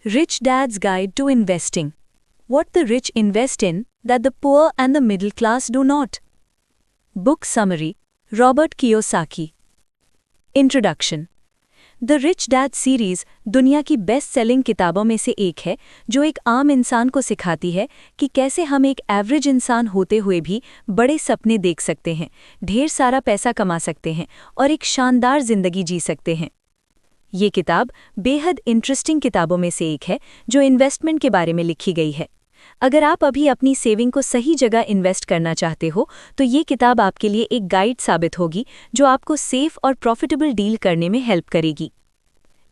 Rich Dad's Guide to Investing. What the rich invest in that the poor and the middle class do not. Book Summary. Robert Kiyosaki. Introduction. The rich dad series दुनिया की best selling किताबों में से एक है जो एक आम इंसान को सिखाती है कि कैसे हम एक एवरेज इंसान होते हुए भी बड़े सपने देख सकते हैं, ढेर सारा पैसा कमा सकते हैं और एक शानदार जिंदगी जी सकते हैं। ये किताब बेहद इंटरेस्टिंग किताबों में से एक है जो इन्वेस्टमेंट के बारे में लिखी गई है। अगर आप अभी अपनी सेविंग को सही जगह इन्वेस्ट करना चाहते हो तो ये किताब आपके लिए एक गाइड साबित होगी जो आपको सेफ और प्रॉफिटेबल डील करने में हेल्प करेगी।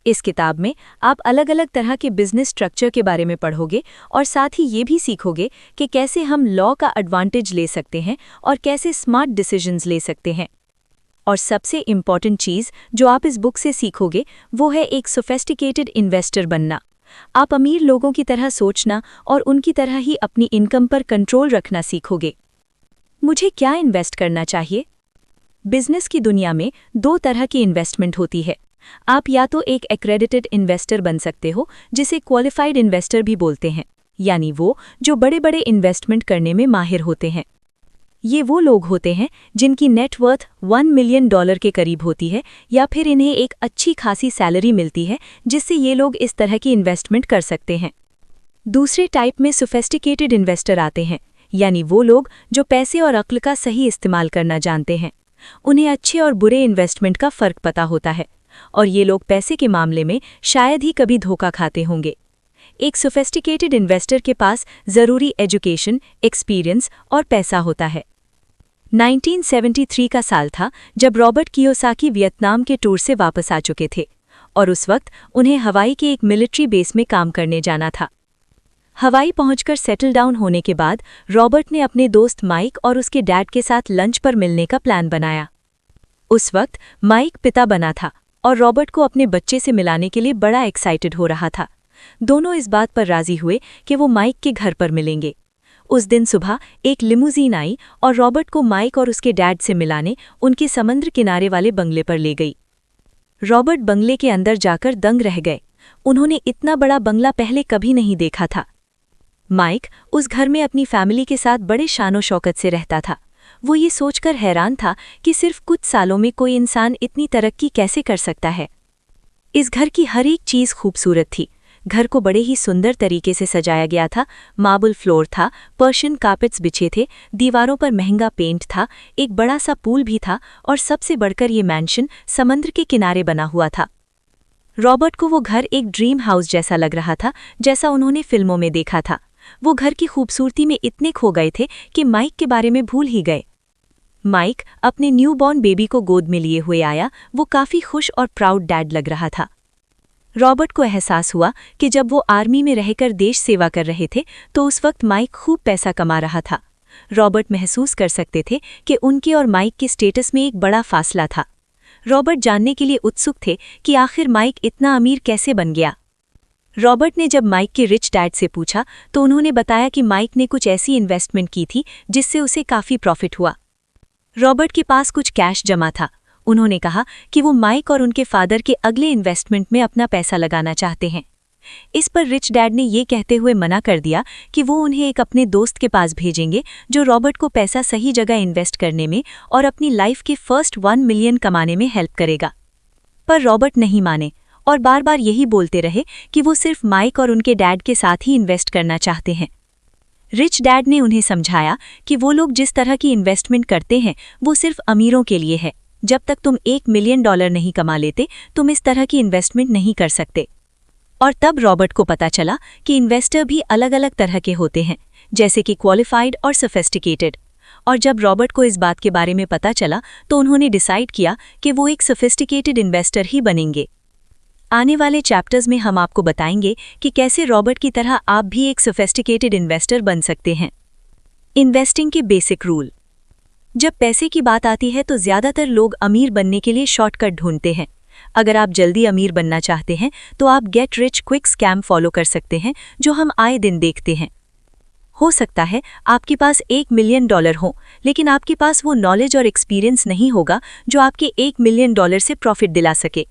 इस किताब में आप अलग अलग तरह के बिजनेस स्ट्रक्चर के बारे में पढ़ोगे और साथ ही ये भी सीखोगे कि कैसे हम लॉ का एडवांटेज ले सकते हैं और कैसे स्मार्ट डिसीजंस ले सकते हैं। और सबसे इम्पॉर्टेंट चीज़ जो आप इस बुक से सीखोगे वो है एक सोफिस्टिकेटेड इन्वेस्टर बनना। आप अमीर लोगों की तरह सोचना और उनकी तरह ही अपनी इनकम पर कंट्रोल रखना सीखोगे। मुझे क्या इन्वेस्ट करना चाहिए? बिजनेस की दुनिया में दो तरह की इन्वेस्टमेंट होती है। आप या तो एक एक्रेडिटेड इन्वेस्टर बन सकते हो जिसे क्वालिफाइड इन्वेस्टर भी बोलते हैं, यानी वो जो बड़े बड़े इन्वेस्टमेंट करने में माहिर होते हैं। ये वो लोग होते हैं जिनकी नेटवर्थ $1 मिलियन के करीब होती है या फिर इन्हें एक अच्छी खासी सैलरी मिलती है जिससे ये लोग इस तरह की इन्वेस्टमेंट कर सकते हैं। दूसरे टाइप में सोफिस्टिकेटेड इन्वेस्टर आते हैं, यानी वो लोग जो पैसे और अक्ल का सही इस्तेमाल करना जानते हैं। उन्हें अच्छे और बुरे इन्वेस्टमेंट का फ़र्क पता होता है और ये लोग पैसे के मामले में शायद ही कभी धोखा खाते होंगे। एक सोफिस्टिकेटेड इन्वेस्टर के पास ज़रूरी एजुकेशन, एक्सपीरियंस और पैसा होता है। 1973 का साल था जब रॉबर्ट कियोसाकी वियतनाम के टूर से वापस आ चुके थे और उस वक्त उन्हें हवाई के एक मिलिट्री बेस में काम करने जाना था। हवाई पहुंचकर सेटल डाउन होने के बाद रॉबर्ट ने अपने दोस्त माइक और उसके डैड के साथ लंच पर मिलने का प्लान बनाया। उस वक्त माइक पिता बना था और रॉबर्ट को अपने बच्चे से मिलाने के लिए बड़ा एक्साइटेड हो रहा था। दोनों इस बात पर राजी हुए कि वो माइक के घर पर मिलेंगे। उस दिन सुबह एक लिमूजीन आई और रॉबर्ट को माइक और उसके डैड से मिलाने उनके समुद्र किनारे वाले बंगले पर ले गई। रॉबर्ट बंगले के अंदर जाकर दंग रह गए। उन्होंने इतना बड़ा बंगला पहले कभी नहीं देखा था। माइक उस घर में अपनी फैमिली के साथ बड़े शानो शौकत से रहता था। वो ये सोचकर हैरान था कि सिर्फ कुछ सालों में कोई इंसान इतनी तरक्की कैसे कर सकता है। इस घर की हर एक चीज़ खूबसूरत थी। घर को बड़े ही सुंदर तरीके से सजाया गया था। मार्बल फ्लोर था, पर्शियन कार्पेट्स बिछे थे, दीवारों पर महंगा पेंट था, एक बड़ा सा पूल भी था और सबसे बढ़कर ये मैंशन समुद्र के किनारे बना हुआ था। रॉबर्ट को वो घर एक ड्रीम हाउस जैसा लग रहा था, जैसा उन्होंने फिल्मों में देखा था। वो घर की खूबसूरती में इतने खो गए थे कि माइक के बारे में भूल ही गए। माइक अपने न्यूबॉर्न बेबी को गोद में लिए हुए आया। वो काफ़ी खुश और प्राउड डैड लग रहा था। रॉबर्ट को एहसास हुआ कि जब वो आर्मी में रहकर देश सेवा कर रहे थे तो उस वक्त माइक खूब पैसा कमा रहा था। रॉबर्ट महसूस कर सकते थे कि उनके और माइक के स्टेटस में एक बड़ा फासला था। रॉबर्ट जानने के लिए उत्सुक थे कि आखिर माइक इतना अमीर कैसे बन गया। रॉबर्ट ने जब माइक के रिच डैड से पूछा तो उन्होंने बताया कि माइक ने कुछ ऐसी इन्वेस्टमेंट की थी जिससे उसे काफ़ी प्रॉफिट हुआ। रॉबर्ट के पास कुछ कैश जमा था। उन्होंने कहा कि वो माइक और उनके फादर के अगले इन्वेस्टमेंट में अपना पैसा लगाना चाहते हैं। इस पर रिच डैड ने ये कहते हुए मना कर दिया कि वो उन्हें एक अपने दोस्त के पास भेजेंगे जो रॉबर्ट को पैसा सही जगह इन्वेस्ट करने में और अपनी लाइफ के फर्स्ट 1 मिलियन कमाने में हेल्प करेगा। पर रॉबर्ट नहीं माने और बार बार यही बोलते रहे कि वो सिर्फ माइक और उनके डैड के साथ ही इन्वेस्ट करना चाहते हैं। रिच डैड ने उन्हें समझाया कि वो लोग जिस तरह की इन्वेस्टमेंट करते हैं वो सिर्फ अमीरों के लिए है। जब तक तुम $1 मिलियन नहीं कमा लेते तुम इस तरह की इन्वेस्टमेंट नहीं कर सकते। और तब रॉबर्ट को पता चला कि इन्वेस्टर भी अलग अलग तरह के होते हैं, जैसे कि क्वालिफाइड और सोफिस्टिकेटेड। और जब रॉबर्ट को इस बात के बारे में पता चला तो उन्होंने डिसाइड किया कि वो एक सोफिस्टिकेटेड इन्वेस्टर ही बनेंगे। आने वाले चैप्टर्स में हम आपको बताएंगे कि कैसे रॉबर्ट की तरह आप भी एक सोफिस्टिकेटेड इन्वेस्टर बन सकते हैं। इन्वेस्टिंग के बेसिक रूल। जब पैसे की बात आती है तो ज़्यादातर लोग अमीर बनने के लिए शॉर्टकट ढूंढते हैं। अगर आप जल्दी अमीर बनना चाहते हैं तो आप get rich quick scam follow कर सकते हैं जो हम आए दिन देखते हैं। हो सकता है आपके पास $1 मिलियन हो, लेकिन आपके पास वो नॉलेज और एक्सपीरियंस नहीं होगा जो आपके $1 मिलियन से प्रॉफिट दिला सके।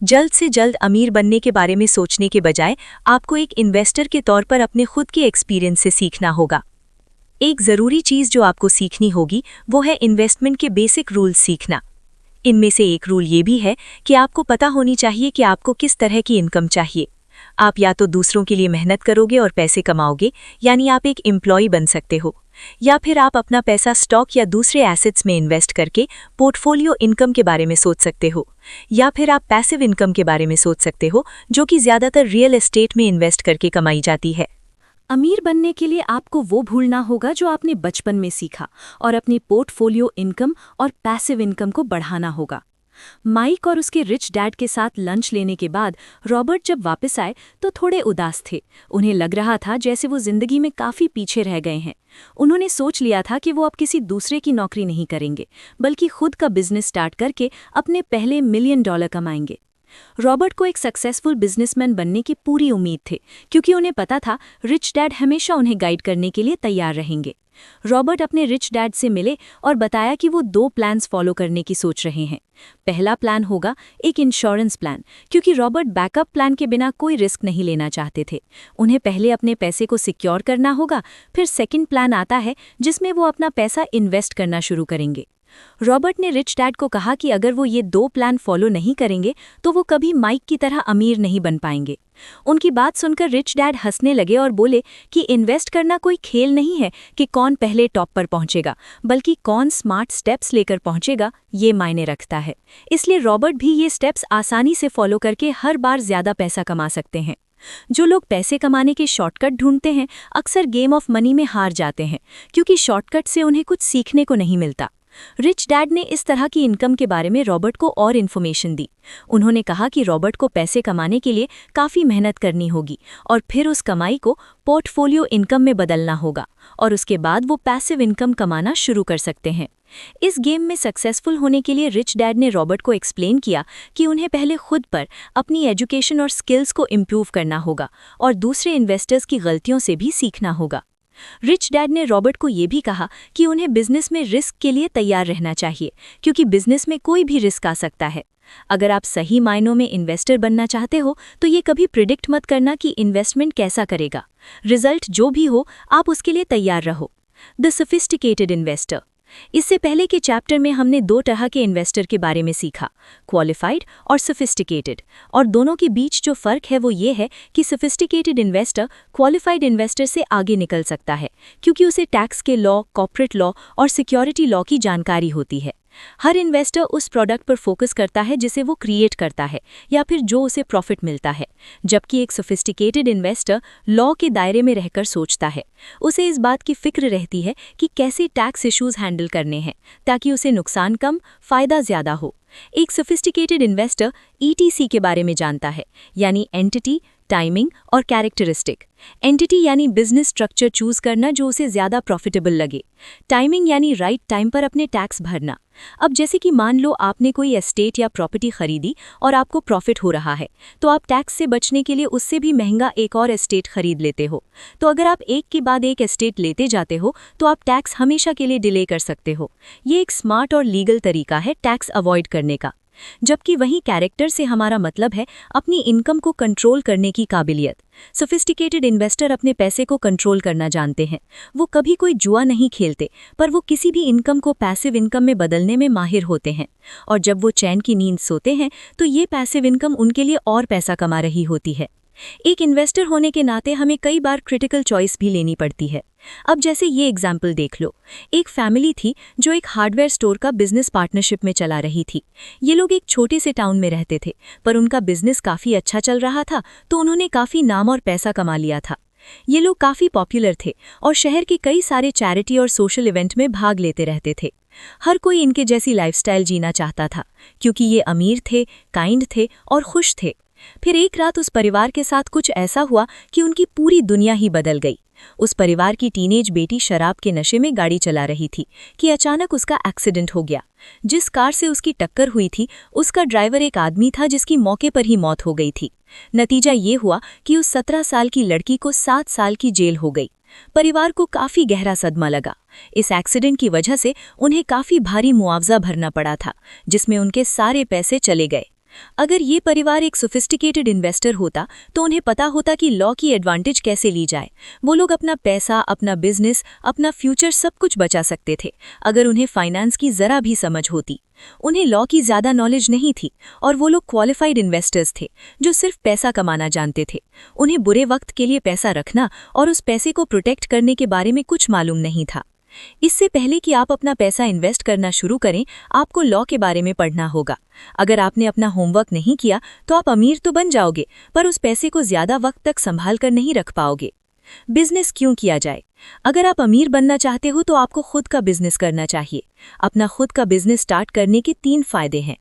जल्द से जल्द अमीर बनने के बारे में सोचने के बजाय आपको एक इन्वेस्टर के तौर पर अपने खुद के एक्सपीरियंस से सीखना होगा। एक ज़रूरी चीज़ जो आपको सीखनी होगी वो है इन्वेस्टमेंट के बेसिक रूल्स सीखना। इनमें से एक रूल ये भी है कि आपको पता होनी चाहिए कि आपको किस तरह की इनकम चाहिए। आप या तो दूसरों के लिए मेहनत करोगे और पैसे कमाओगे, यानी आप एक एम्प्लॉय बन सकते हो, या फिर आप अपना पैसा स्टॉक या दूसरे एसेट्स में इन्वेस्ट करके पोर्टफोलियो इनकम के बारे में सोच सकते हो, या फिर आप पैसिव इनकम के बारे में सोच सकते हो जो कि ज़्यादातर रियल एस्टेट में इन्वेस्ट करके कमाई जाती है। अमीर बनने के लिए आपको वो भूलना होगा जो आपने बचपन में सीखा और अपनी पोर्टफोलियो इनकम और पैसिव इनकम को बढ़ाना होगा। माइक और उसके रिच डैड के साथ लंच लेने के बाद रॉबर्ट जब वापस आए तो थोड़े उदास थे। उन्हें लग रहा था जैसे वो जिंदगी में काफ़ी पीछे रह गए हैं। उन्होंने सोच लिया था कि वो अब किसी दूसरे की नौकरी नहीं करेंगे, बल्कि खुद का बिजनेस स्टार्ट करके अपने पहले $1 मिलियन कमाएंगे। रॉबर्ट को एक सक्सेसफुल बिजनेसमैन बनने की पूरी उम्मीद थी, क्योंकि उन्हें पता था रिच डैड हमेशा उन्हें गाइड करने के लिए तैयार रहेंगे। रॉबर्ट अपने रिच डैड से मिले और बताया कि वो 2 प्लान्स फॉलो करने की सोच रहे हैं। पहला प्लान होगा एक इंश्योरेंस प्लान, क्योंकि रॉबर्ट बैकअप प्लान के बिना कोई रिस्क नहीं लेना चाहते थे। उन्हें पहले अपने पैसे को सिक्योर करना होगा, फिर सेकंड प्लान आता है जिसमें वो अपना पैसा इन्वेस्ट करना शुरू करेंगे। रॉबर्ट ने रिच डैड को कहा कि अगर वो ये 2 प्लान फॉलो नहीं करेंगे तो वो कभी माइक की तरह अमीर नहीं बन पाएंगे। उनकी बात सुनकर रिच डैड हंसने लगे और बोले कि इन्वेस्ट करना कोई खेल नहीं है कि कौन पहले टॉप पर पहुंचेगा, बल्कि कौन स्मार्ट स्टेप्स लेकर पहुंचेगा ये मायने रखता है। इसलिए रॉबर्ट भी ये स्टेप्स आसानी से फॉलो करके हर बार ज़्यादा पैसा कमा सकते हैं। जो लोग पैसे कमाने के शॉर्टकट ढूंढते हैं अक्सर गेम ऑफ मनी में हार जाते हैं, क्योंकि शॉर्टकट से उन्हें कुछ सीखने को नहीं मिलता। रिच डैड ने इस तरह की इनकम के बारे में रॉबर्ट को और इन्फॉर्मेशन दी। उन्होंने कहा कि रॉबर्ट को पैसे कमाने के लिए काफ़ी मेहनत करनी होगी और फिर उस कमाई को पोर्टफोलियो इनकम में बदलना होगा, और उसके बाद वो पैसिव इनकम कमाना शुरू कर सकते हैं। इस गेम में सक्सेसफुल होने के लिए रिच डैड ने रॉबर्ट को एक्सप्लेन किया कि उन्हें पहले खुद पर अपनी एजुकेशन और स्किल्स को इम्प्रूव करना होगा और दूसरे इन्वेस्टर्स की गलतियों से भी सीखना होगा। रिच डैड ने रॉबर्ट को ये भी कहा कि उन्हें बिजनेस में रिस्क के लिए तैयार रहना चाहिए, क्योंकि बिजनेस में कोई भी रिस्क आ सकता है। अगर आप सही मायनों में इन्वेस्टर बनना चाहते हो तो ये कभी प्रिडिक्ट मत करना कि इन्वेस्टमेंट कैसा करेगा। रिजल्ट जो भी हो आप उसके लिए तैयार रहो। The sophisticated investor. इससे पहले के चैप्टर में हमने 2 तरह के इन्वेस्टर के बारे में सीखा, क्वालिफाइड और सोफिस्टिकेटेड, और दोनों के बीच जो फ़र्क है वो ये है कि सोफिस्टिकेटेड इन्वेस्टर क्वालिफाइड इन्वेस्टर से आगे निकल सकता है, क्योंकि उसे टैक्स के लॉ, कॉर्पोरेट लॉ और सिक्योरिटी लॉ की जानकारी होती है। हर इन्वेस्टर उस प्रोडक्ट पर फोकस करता है जिसे वो क्रिएट करता है या फिर जो उसे प्रॉफिट मिलता है, जबकि एक सोफिस्टिकेटेड इन्वेस्टर लॉ के दायरे में रहकर सोचता है। उसे इस बात की फिक्र रहती है कि कैसे टैक्स इश्यूज हैंडल करने हैं ताकि उसे नुकसान कम, फ़ायदा ज़्यादा हो। एक सोफिस्टिकेटेड इन्वेस्टर ETC के बारे में जानता है, यानी एंटिटी, टाइमिंग और कैरेक्टरिस्टिक। एंटिटी यानी बिजनेस स्ट्रक्चर चूज करना जो उसे ज़्यादा प्रॉफिटेबल लगे। टाइमिंग यानी राइट टाइम पर अपने टैक्स भरना। अब जैसे कि मान लो आपने कोई एस्टेट या प्रॉपर्टी खरीदी और आपको प्रॉफिट हो रहा है, तो आप टैक्स से बचने के लिए उससे भी महंगा एक और एस्टेट खरीद लेते हो। तो अगर आप एक के बाद एक एस्टेट लेते जाते हो तो आप टैक्स हमेशा के लिए डिले कर सकते हो। ये एक स्मार्ट और लीगल तरीका है टैक्स अवॉइड करने का। जबकि वहीं कैरेक्टर से हमारा मतलब है अपनी इनकम को कंट्रोल करने की काबिलियत। सोफिस्टिकेटेड इन्वेस्टर अपने पैसे को कंट्रोल करना जानते हैं। वो कभी कोई जुआ नहीं खेलते, पर वो किसी भी इनकम को पैसिव इनकम में बदलने में माहिर होते हैं, और जब वो चैन की नींद सोते हैं तो ये पैसिव इनकम उनके लिए और पैसा कमा रही होती है। एक इन्वेस्टर होने के नाते हमें कई बार क्रिटिकल चॉइस भी लेनी पड़ती है। अब जैसे ये एग्जाम्पल देख लो, एक फैमिली थी जो एक हार्डवेयर स्टोर का बिजनेस पार्टनरशिप में चला रही थी। ये लोग एक छोटे से टाउन में रहते थे, पर उनका बिजनेस काफ़ी अच्छा चल रहा था, तो उन्होंने काफ़ी नाम और पैसा कमा लिया था। ये लोग काफ़ी पॉपुलर थे और शहर के कई सारे चैरिटी और सोशल इवेंट में भाग लेते रहते थे। हर कोई इनके जैसी लाइफस्टाइल जीना चाहता था, क्योंकि ये अमीर थे, काइंड थे और खुश थे। फिर एक रात उस परिवार के साथ कुछ ऐसा हुआ कि उनकी पूरी दुनिया ही बदल गई। उस परिवार की टीनेज बेटी शराब के नशे में गाड़ी चला रही थी कि अचानक उसका एक्सीडेंट हो गया। जिस कार से उसकी टक्कर हुई थी उसका ड्राइवर एक आदमी था जिसकी मौके पर ही मौत हो गई थी। नतीजा ये हुआ कि उस 17 साल की लड़की को 7 साल की जेल हो गई। परिवार को काफ़ी गहरा सदमा लगा। इस एक्सीडेंट की वजह से उन्हें काफ़ी भारी मुआवजा भरना पड़ा था, जिसमें उनके सारे पैसे चले गए। अगर ये परिवार एक सोफिस्टिकेटेड इन्वेस्टर होता तो उन्हें पता होता कि लॉ की एडवांटेज कैसे ली जाए। वो लोग अपना पैसा, अपना बिजनेस, अपना फ्यूचर सब कुछ बचा सकते थे अगर उन्हें फाइनेंस की जरा भी समझ होती। उन्हें लॉ की ज़्यादा नॉलेज नहीं थी और वो लोग क्वालिफाइड इन्वेस्टर्स थे जो सिर्फ पैसा कमाना जानते थे। उन्हें बुरे वक्त के लिए पैसा रखना और उस पैसे को प्रोटेक्ट करने के बारे में कुछ मालूम नहीं था। इससे पहले कि आप अपना पैसा इन्वेस्ट करना शुरू करें, आपको लॉ के बारे में पढ़ना होगा। अगर आपने अपना होमवर्क नहीं किया तो आप अमीर तो बन जाओगे, पर उस पैसे को ज़्यादा वक्त तक संभाल कर नहीं रख पाओगे। बिजनेस क्यों किया जाए? अगर आप अमीर बनना चाहते हो तो आपको खुद का बिजनेस करना चाहिए। अपना खुद का बिजनेस स्टार्ट करने के 3 फायदे हैं।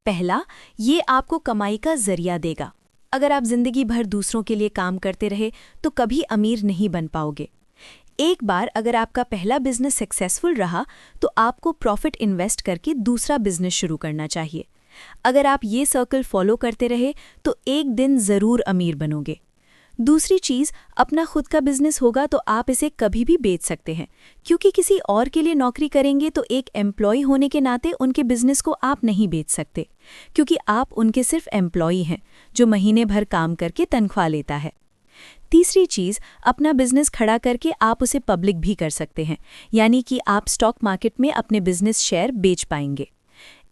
पहला, ये आपको कमाई का जरिया देगा। अगर आप जिंदगी भर दूसरों के लिए काम करते रहे तो कभी अमीर नहीं बन पाओगे। एक बार अगर आपका पहला बिजनेस सक्सेसफुल रहा तो आपको प्रॉफिट इन्वेस्ट करके दूसरा बिजनेस शुरू करना चाहिए। अगर आप ये सर्कल फॉलो करते रहे तो एक दिन ज़रूर अमीर बनोगे। दूसरी चीज़, अपना खुद का बिजनेस होगा तो आप इसे कभी भी बेच सकते हैं, क्योंकि किसी और के लिए नौकरी करेंगे तो एक एम्प्लॉय होने के नाते उनके बिजनेस को आप नहीं बेच सकते, क्योंकि आप उनके सिर्फ एम्प्लॉय हैं जो महीने भर काम करके तनख्वाह लेता है। तीसरी चीज़, अपना बिजनेस खड़ा करके आप उसे पब्लिक भी कर सकते हैं, यानी कि आप स्टॉक मार्केट में अपने बिजनेस शेयर बेच पाएंगे।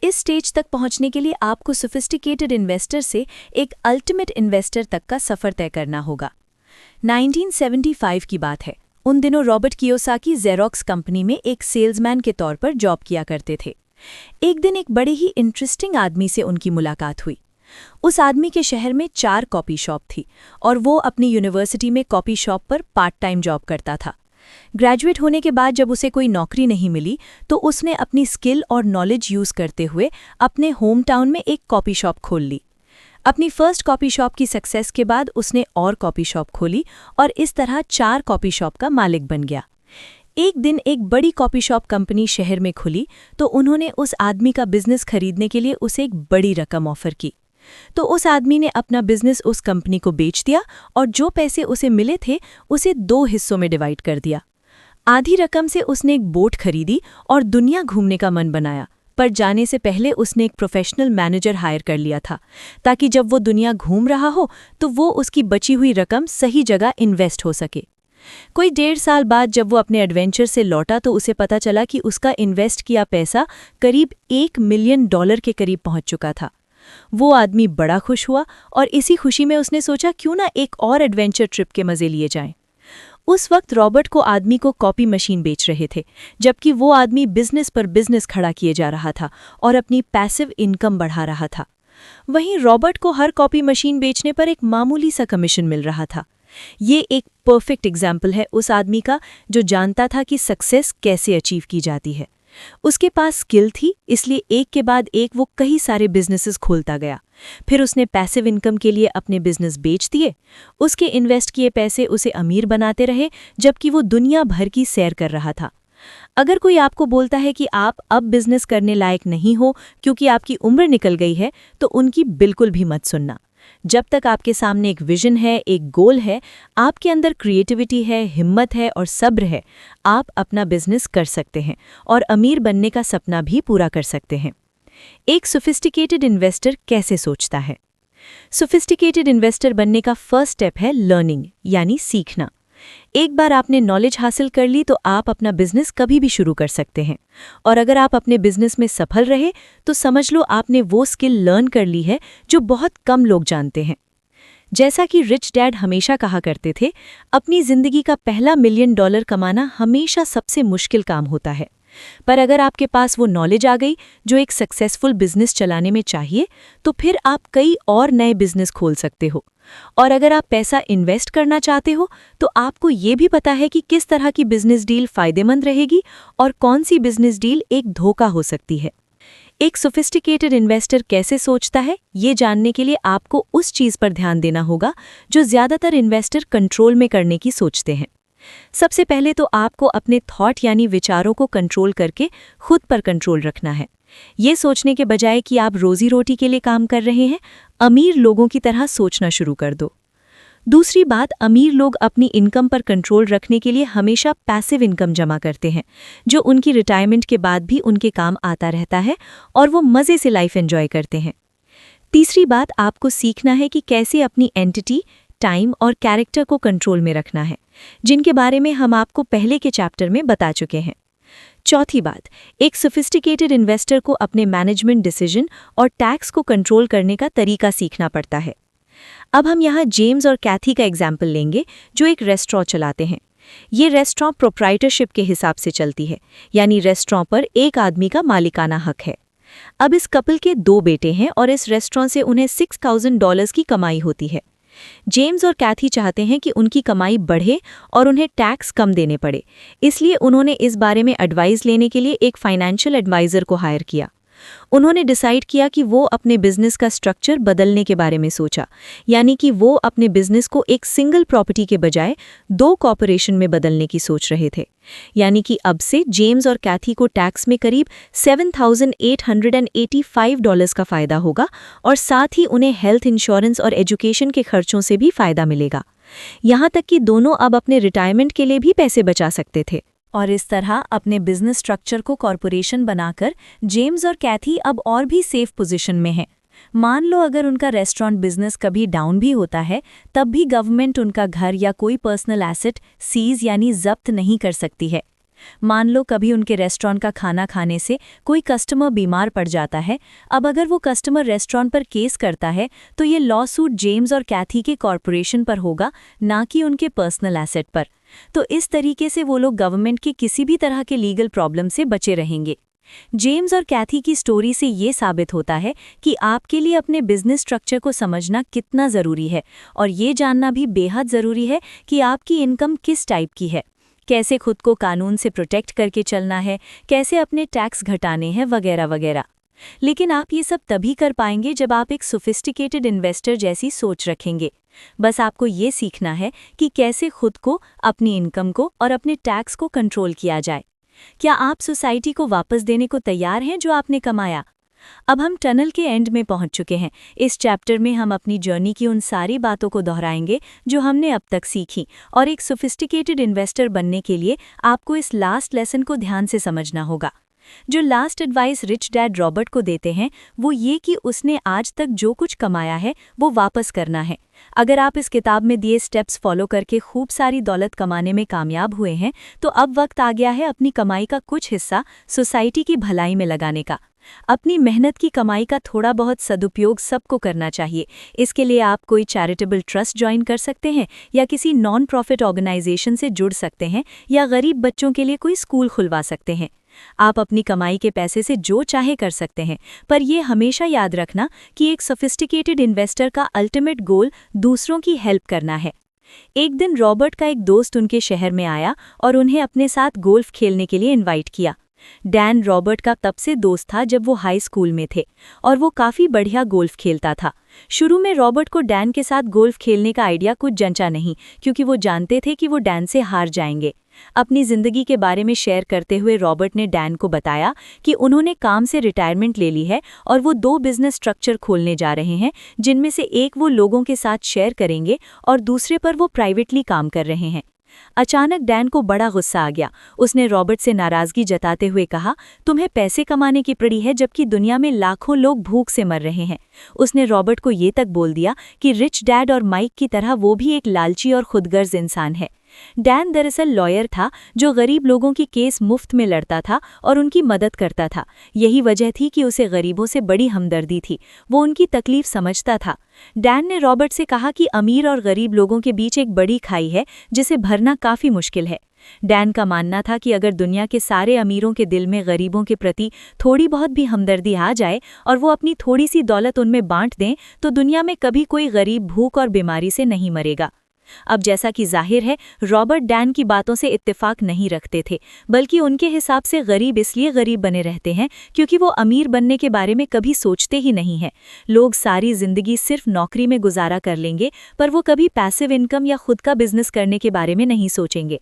इस स्टेज तक पहुंचने के लिए आपको सोफिस्टिकेटेड इन्वेस्टर से एक अल्टीमेट इन्वेस्टर तक का सफ़र तय करना होगा। 1975 की बात है। उन दिनों रॉबर्ट कियोसाकी जेरोक्स कंपनी में एक सेल्समैन के तौर पर जॉब किया करते थे। एक दिन एक बड़े ही इंटरेस्टिंग आदमी से उनकी मुलाकात हुई। उस आदमी के शहर में 4 कॉपी शॉप थी और वो अपनी यूनिवर्सिटी में कॉपी शॉप पर पार्ट टाइम जॉब करता था। ग्रेजुएट होने के बाद जब उसे कोई नौकरी नहीं मिली तो उसने अपनी स्किल और नॉलेज यूज़ करते हुए अपने होम टाउन में एक कॉपी शॉप खोल ली। अपनी फर्स्ट कॉपी शॉप की सक्सेस के बाद उसने और कॉपी शॉप खोली और इस तरह 4 कॉपी शॉप का मालिक बन गया। एक दिन एक बड़ी कॉपी शॉप कंपनी शहर में खुली तो उन्होंने उस आदमी का बिजनेस खरीदने के लिए उसे एक बड़ी रकम ऑफर की। तो उस आदमी ने अपना बिजनेस उस कंपनी को बेच दिया और जो पैसे उसे मिले थे उसे 2 हिस्सों में डिवाइड कर दिया। आधी रकम से उसने एक बोट खरीदी और दुनिया घूमने का मन बनाया, पर जाने से पहले उसने एक प्रोफेशनल मैनेजर हायर कर लिया था ताकि जब वो दुनिया घूम रहा हो तो वो उसकी बची हुई रकम सही जगह इन्वेस्ट हो सके। कोई 1.5 साल बाद जब वो अपने एडवेंचर से लौटा तो उसे पता चला कि उसका इन्वेस्ट किया पैसा करीब $1 मिलियन के करीब पहुंच चुका था। वो आदमी बड़ा खुश हुआ और इसी खुशी में उसने सोचा क्यों ना एक और एडवेंचर ट्रिप के मज़े लिए जाएं। उस वक्त रॉबर्ट को आदमी को कॉपी मशीन बेच रहे थे, जबकि वो आदमी बिजनेस पर बिजनेस खड़ा किए जा रहा था और अपनी पैसिव इनकम बढ़ा रहा था। वहीं रॉबर्ट को हर कॉपी मशीन बेचने पर एक मामूली सा कमीशन मिल रहा था। ये एक परफेक्ट एग्जाम्पल है उस आदमी का जो जानता था कि सक्सेस कैसे अचीव की जाती है। उसके पास स्किल थी, इसलिए एक के बाद एक वो कई सारे बिजनेसेस खोलता गया। फिर उसने पैसिव इनकम के लिए अपने बिजनेस बेच दिए। उसके इन्वेस्ट किए पैसे उसे अमीर बनाते रहे, जबकि वो दुनिया भर की सैर कर रहा था। अगर कोई आपको बोलता है कि आप अब बिजनेस करने लायक नहीं हो क्योंकि आपकी उम्र निकल गई है, तो उनकी बिल्कुल भी मत सुनना। जब तक आपके सामने एक विजन है, एक गोल है, आपके अंदर क्रिएटिविटी है, हिम्मत है और सब्र है, आप अपना बिजनेस कर सकते हैं और अमीर बनने का सपना भी पूरा कर सकते हैं। एक सोफिस्टिकेटेड इन्वेस्टर कैसे सोचता है? सोफिस्टिकेटेड इन्वेस्टर बनने का फर्स्ट स्टेप है लर्निंग, यानी सीखना। एक बार आपने नॉलेज हासिल कर ली तो आप अपना बिजनेस कभी भी शुरू कर सकते हैं। और अगर आप अपने बिजनेस में सफल रहे तो समझ लो आपने वो स्किल लर्न कर ली है जो बहुत कम लोग जानते हैं। जैसा कि रिच डैड हमेशा कहा करते थे, अपनी जिंदगी का पहला $1 मिलियन कमाना हमेशा सबसे मुश्किल काम होता है। पर अगर आपके पास वो नॉलेज आ गई जो एक सक्सेसफुल बिजनेस चलाने में चाहिए, तो फिर आप कई और नए बिजनेस खोल सकते हो। और अगर आप पैसा इन्वेस्ट करना चाहते हो तो आपको ये भी पता है कि किस तरह की बिजनेस डील फायदेमंद रहेगी और कौन सी बिजनेस डील एक धोखा हो सकती है। एक सोफिस्टिकेटेड इन्वेस्टर कैसे सोचता है, ये जानने के लिए आपको उस चीज़ पर ध्यान देना होगा जो ज़्यादातर इन्वेस्टर कंट्रोल में करने की सोचते हैं। सबसे पहले तो आपको अपने थॉट यानी विचारों को कंट्रोल करके खुद पर कंट्रोल रखना है। ये सोचने के बजाय कि आप रोजी रोटी के लिए काम कर रहे हैं, अमीर लोगों की तरह सोचना शुरू कर दो। दूसरी बात, अमीर लोग अपनी इनकम पर कंट्रोल रखने के लिए हमेशा पैसिव इनकम जमा करते हैं, जो उनकी रिटायरमेंट के बाद भी उनके काम आता रहता है और वो मज़े से लाइफ एंजॉय करते हैं। तीसरी बात, आपको सीखना है कि कैसे अपनी एंटिटी, टाइम और कैरेक्टर को कंट्रोल में रखना है, जिनके बारे में हम आपको पहले के चैप्टर में बता चुके हैं। चौथी बात, एक सोफिस्टिकेटेड इन्वेस्टर को अपने मैनेजमेंट डिसीजन और टैक्स को कंट्रोल करने का तरीका सीखना पड़ता है। अब हम यहाँ जेम्स और कैथी का एग्जाम्पल लेंगे, जो एक रेस्टोरेंट चलाते हैं। ये रेस्टोरेंट प्रोप्राइटरशिप के हिसाब से चलती है, यानी रेस्टोरेंट पर एक आदमी का मालिकाना हक है। अब इस कपल के 2 बेटे हैं और इस रेस्टोरेंट से उन्हें $6,000 की कमाई होती है। जेम्स और कैथी चाहते हैं कि उनकी कमाई बढ़े और उन्हें टैक्स कम देने पड़े, इसलिए उन्होंने इस बारे में एडवाइस लेने के लिए एक फाइनेंशियल एडवाइजर को हायर किया। उन्होंने डिसाइड किया कि वो अपने बिजनेस का स्ट्रक्चर बदलने के बारे में सोचा, यानी कि वो अपने बिजनेस को एक सिंगल प्रॉपर्टी के बजाय 2 कॉर्पोरेशन में बदलने की सोच रहे थे। यानी कि अब से जेम्स और कैथी को टैक्स में करीब $7,885 का फ़ायदा होगा और साथ ही उन्हें हेल्थ इंश्योरेंस और एजुकेशन के खर्चों से भी फ़ायदा मिलेगा। यहाँ तक कि दोनों अब अपने रिटायरमेंट के लिए भी पैसे बचा सकते थे। और इस तरह अपने बिजनेस स्ट्रक्चर को कॉरपोरेशन बनाकर जेम्स और कैथी अब और भी सेफ पोजीशन में हैं। मान लो अगर उनका रेस्टोरेंट बिजनेस कभी डाउन भी होता है, तब भी गवर्नमेंट उनका घर या कोई पर्सनल एसेट सीज यानी जब्त नहीं कर सकती है। मान लो कभी उनके रेस्टोरेंट का खाना खाने से कोई कस्टमर बीमार पड़ जाता है, अब अगर वो कस्टमर रेस्टोरेंट पर केस करता है तो ये लॉ सूट जेम्स और कैथी के कॉरपोरेशन पर होगा, ना कि उनके पर्सनल एसेट पर। तो इस तरीके से वो लोग गवर्नमेंट के किसी भी तरह के लीगल प्रॉब्लम से बचे रहेंगे। जेम्स और कैथी की स्टोरी से ये साबित होता है कि आपके लिए अपने बिजनेस स्ट्रक्चर को समझना कितना ज़रूरी है और ये जानना भी बेहद ज़रूरी है कि आपकी इनकम किस टाइप की है, कैसे खुद को कानून से प्रोटेक्ट करके चलना है, कैसे अपने टैक्स घटाने हैं, वगैरह वगैरह। लेकिन आप ये सब तभी कर पाएंगे जब आप एक सोफिस्टिकेटेड इन्वेस्टर जैसी सोच रखेंगे। बस आपको ये सीखना है कि कैसे खुद को, अपनी इनकम को और अपने टैक्स को कंट्रोल किया जाए। क्या आप सोसाइटी को वापस देने को तैयार हैं जो आपने कमाया? अब हम टनल के एंड में पहुंच चुके हैं। इस चैप्टर में हम अपनी जर्नी की उन सारी बातों को दोहराएंगे जो हमने अब तक सीखी, और एक सोफिस्टिकेटेड इन्वेस्टर बनने के लिए आपको इस लास्ट लेसन को ध्यान से समझना होगा। जो last advice rich dad Robert को देते हैं वो ये कि उसने आज तक जो कुछ कमाया है वो वापस करना है। अगर आप इस किताब में दिए स्टेप्स फॉलो करके खूब सारी दौलत कमाने में कामयाब हुए हैं, तो अब वक्त आ गया है अपनी कमाई का कुछ हिस्सा सोसाइटी की भलाई में लगाने का। अपनी मेहनत की कमाई का थोड़ा बहुत सदुपयोग सबको करना चाहिए। इसके लिए आप कोई चैरिटेबल ट्रस्ट ज्वाइन कर सकते हैं या किसी नॉन प्रॉफिट ऑर्गेनाइजेशन से जुड़ सकते हैं या गरीब बच्चों के लिए कोई स्कूल खुलवा सकते हैं। आप अपनी कमाई के पैसे से जो चाहे कर सकते हैं, पर यह हमेशा याद रखना कि एक सोफिस्टिकेटेड इन्वेस्टर का अल्टीमेट गोल दूसरों की हेल्प करना है। एक दिन रॉबर्ट का एक दोस्त उनके शहर में आया और उन्हें अपने साथ गोल्फ खेलने के लिए इनवाइट किया। डैन रॉबर्ट का तब से दोस्त था जब वो हाई स्कूल में थे और वो काफ़ी बढ़िया गोल्फ खेलता था। शुरू में रॉबर्ट को डैन के साथ गोल्फ खेलने का आइडिया कुछ जंचा नहीं, क्योंकि वो जानते थे कि वो डैन से हार जाएंगे। अपनी ज़िंदगी के बारे में शेयर करते हुए रॉबर्ट ने डैन को बताया कि उन्होंने काम से रिटायरमेंट ले ली है और वो 2 बिजनेस स्ट्रक्चर खोलने जा रहे हैं, जिनमें से एक वो लोगों के साथ शेयर करेंगे और दूसरे पर वो प्राइवेटली काम कर रहे हैं। अचानक डैन को बड़ा गुस्सा आ गया। उसने रॉबर्ट से नाराज़गी जताते हुए कहा, तुम्हें पैसे कमाने की पड़ी है जबकि दुनिया में लाखों लोग भूख से मर रहे हैं। उसने रॉबर्ट को ये तक बोल दिया कि रिच डैड और माइक की तरह वो भी एक लालची और खुदगर्ज इंसान है। डैन दरअसल लॉयर था जो गरीब लोगों की केस मुफ्त में लड़ता था और उनकी मदद करता था। यही वजह थी कि उसे गरीबों से बड़ी हमदर्दी थी, वो उनकी तकलीफ समझता था। डैन ने रॉबर्ट से कहा कि अमीर और गरीब लोगों के बीच एक बड़ी खाई है जिसे भरना काफ़ी मुश्किल है। डैन का मानना था कि अगर दुनिया के सारे अमीरों के दिल में गरीबों के प्रति थोड़ी बहुत भी हमदर्दी आ जाए और वो अपनी थोड़ी सी दौलत उनमें बांट दें, तो दुनिया में कभी कोई गरीब भूख और बीमारी से नहीं मरेगा। अब जैसा कि जाहिर है, रॉबर्ट डैन की बातों से इत्तेफाक नहीं रखते थे, बल्कि उनके हिसाब से गरीब इसलिए गरीब बने रहते हैं क्योंकि वो अमीर बनने के बारे में कभी सोचते ही नहीं हैं। लोग सारी जिंदगी सिर्फ नौकरी में गुजारा कर लेंगे, पर वो कभी पैसिव इनकम या खुद का बिजनेस करने के बारे में नहीं सोचेंगे।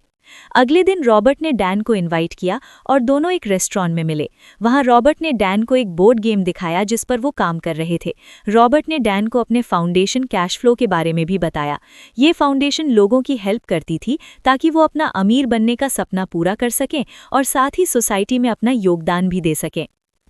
अगले दिन रॉबर्ट ने डैन को इनवाइट किया और दोनों एक रेस्टोरेंट में मिले। वहां रॉबर्ट ने डैन को एक बोर्ड गेम दिखाया जिस पर वो काम कर रहे थे। रॉबर्ट ने डैन को अपने फाउंडेशन कैश फ्लो के बारे में भी बताया। ये फाउंडेशन लोगों की हेल्प करती थी ताकि वो अपना अमीर बनने का सपना पूरा कर सकें और साथ ही सोसाइटी में अपना योगदान भी दे सकें।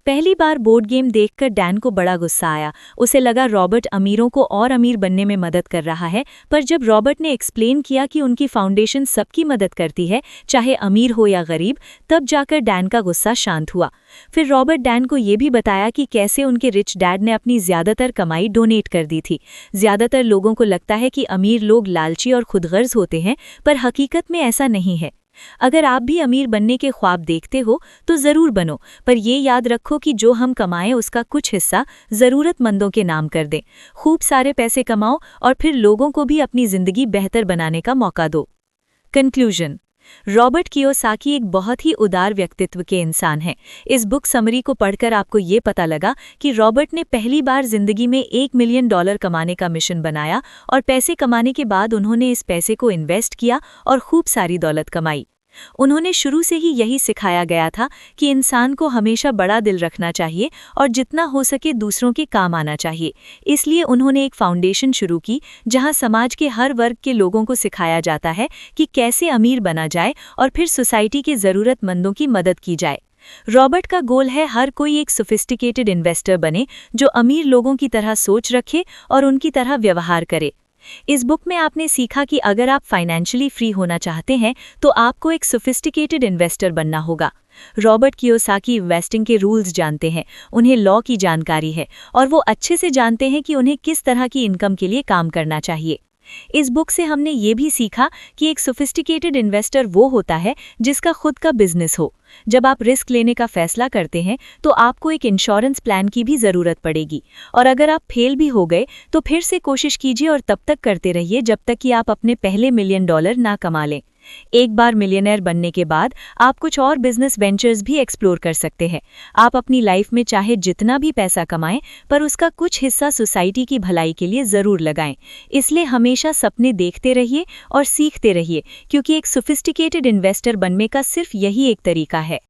पहली बार बोर्ड गेम देखकर डैन को बड़ा गुस्सा आया। उसे लगा रॉबर्ट अमीरों को और अमीर बनने में मदद कर रहा है, पर जब रॉबर्ट ने एक्सप्लेन किया कि उनकी फाउंडेशन सबकी मदद करती है, चाहे अमीर हो या गरीब, तब जाकर डैन का गुस्सा शांत हुआ। फिर रॉबर्ट डैन को ये भी बताया कि कैसे उनके रिच डैड ने अपनी ज़्यादातर कमाई डोनेट कर दी थी। ज़्यादातर लोगों को लगता है कि अमीर लोग लालची और खुदगर्ज होते हैं, पर हकीकत में ऐसा नहीं है। अगर आप भी अमीर बनने के ख्वाब देखते हो तो ज़रूर बनो, पर ये याद रखो कि जो हम कमाएं उसका कुछ हिस्सा ज़रूरतमंदों के नाम कर दें। खूब सारे पैसे कमाओ और फिर लोगों को भी अपनी ज़िंदगी बेहतर बनाने का मौका दो। कंक्लूजन। रॉबर्ट कियोसाकी एक बहुत ही उदार व्यक्तित्व के इंसान हैं। इस बुक समरी को पढ़कर आपको ये पता लगा कि रॉबर्ट ने पहली बार जिंदगी में $1 मिलियन कमाने का मिशन बनाया और पैसे कमाने के बाद उन्होंने इस पैसे को इन्वेस्ट किया और खूब सारी दौलत कमाई। उन्होंने शुरू से ही यही सिखाया गया था कि इंसान को हमेशा बड़ा दिल रखना चाहिए और जितना हो सके दूसरों के काम आना चाहिए। इसलिए उन्होंने एक फाउंडेशन शुरू की जहां समाज के हर वर्ग के लोगों को सिखाया जाता है कि कैसे अमीर बना जाए और फिर सोसाइटी के ज़रूरतमंदों की मदद की जाए। रॉबर्ट का गोल है हर कोई एक सोफिस्टिकेटेड इन्वेस्टर बने जो अमीर लोगों की तरह सोच रखे और उनकी तरह व्यवहार करे। इस बुक में आपने सीखा कि अगर आप फाइनेंशियली फ्री होना चाहते हैं तो आपको एक सोफिस्टिकेटेड इन्वेस्टर बनना होगा। रॉबर्ट कियोसाकी इन्वेस्टिंग के रूल्स जानते हैं, उन्हें लॉ की जानकारी है और वो अच्छे से जानते हैं कि उन्हें किस तरह की इनकम के लिए काम करना चाहिए। इस बुक से हमने ये भी सीखा कि एक सोफिस्टिकेटेड इन्वेस्टर वो होता है जिसका खुद का बिजनेस हो। जब आप रिस्क लेने का फैसला करते हैं तो आपको एक इंश्योरेंस प्लान की भी ज़रूरत पड़ेगी, और अगर आप फेल भी हो गए तो फिर से कोशिश कीजिए और तब तक करते रहिए जब तक कि आप अपने पहले $1 मिलियन ना कमा लें। एक बार मिलियनेयर बनने के बाद आप कुछ और बिजनेस वेंचर्स भी एक्सप्लोर कर सकते हैं। आप अपनी लाइफ में चाहे जितना भी पैसा कमाएं, पर उसका कुछ हिस्सा सोसाइटी की भलाई के लिए ज़रूर लगाएं। इसलिए हमेशा सपने देखते रहिए और सीखते रहिए, क्योंकि एक सोफिस्टिकेटेड इन्वेस्टर बनने का सिर्फ यही एक तरीका है।